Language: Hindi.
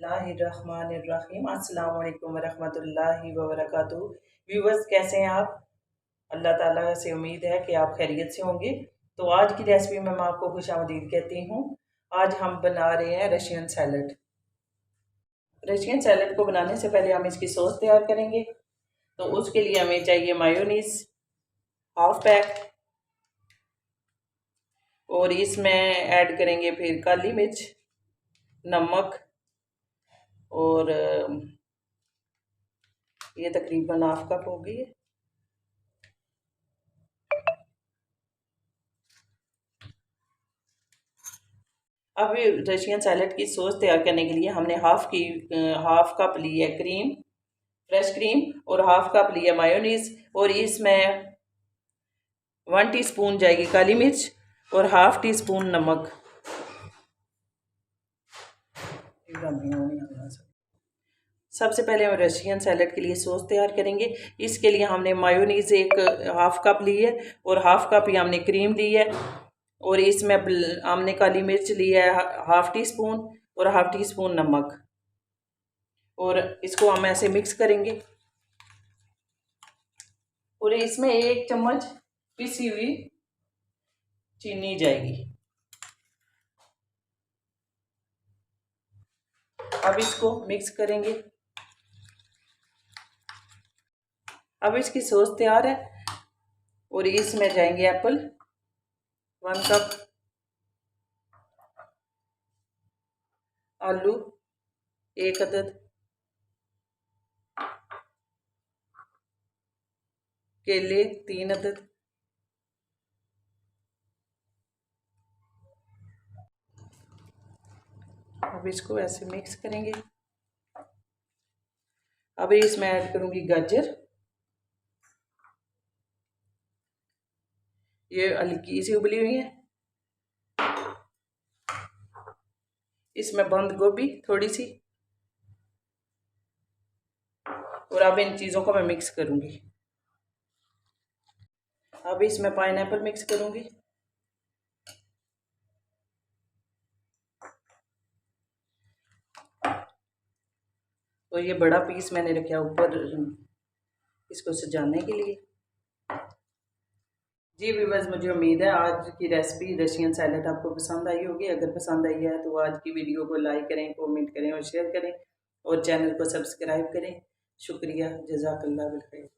बिस्मिल्लाहिर्रहमानिर्रहीम। अस्सलाम वालेकुम वरहमतुल्लाहि वबरकातुहू। व्यूवर्स, कैसे हैं आप? अल्लाह ताला से उम्मीद है कि आप खैरियत से होंगे। तो आज की रेसिपी में मैं आपको खुशामदीद कहती हूँ। आज हम बना रहे हैं रशियन सैलड। रशियन सैलड को बनाने से पहले हम इसकी सॉस तैयार करेंगे। तो उसके लिए हमें चाहिए मायोनीज हाफ पैक, और इसमें ऐड करेंगे फिर काली मिर्च, नमक, और ये तकरीबन हाफ कप होगी। अब रशियन सैलड की सॉस तैयार करने के लिए हमने हाफ कप ली है क्रीम, फ्रेश क्रीम, और हाफ कप लिया मायोनीज, और इसमें 1 टीस्पून जाएगी काली मिर्च और हाफ टी स्पून नमक। सबसे पहले हम रशियन सैलड के लिए सॉस तैयार करेंगे। इसके लिए हमने मायोनीज एक हाफ कप ली है, और हाफ कप ही हमने क्रीम ली है, और इसमें हमने काली मिर्च ली है हाफ टी स्पून, और हाफ टी स्पून नमक, और इसको हम ऐसे मिक्स करेंगे। और इसमें 1 चम्मच पिसी हुई चीनी जाएगी। अब इसको मिक्स करेंगे। अब इसकी सॉस तैयार है, और इसमें जाएंगे एप्पल 1 कप, आलू 1 अदद, केले 3 अदद, अब इसको ऐसे मिक्स करेंगे। अब इसमें ऐड करूंगी गाजर, ये हल्की सी उबली हुई है। इसमें बंद गोभी थोड़ी सी, और अब इन चीज़ों को मैं मिक्स करूंगी। अब इसमें पाइनएप्पल मिक्स करूंगी। और ये बड़ा पीस मैंने रखा ऊपर इसको सजाने के लिए। जी व्यूअर्स, मुझे उम्मीद है आज की रेसिपी रशियन सैलड आपको पसंद आई होगी। अगर पसंद आई है तो आज की वीडियो को लाइक करें, कमेंट करें और शेयर करें, और चैनल को सब्सक्राइब करें। शुक्रिया, जज़ाकल्लाह बिल खैर।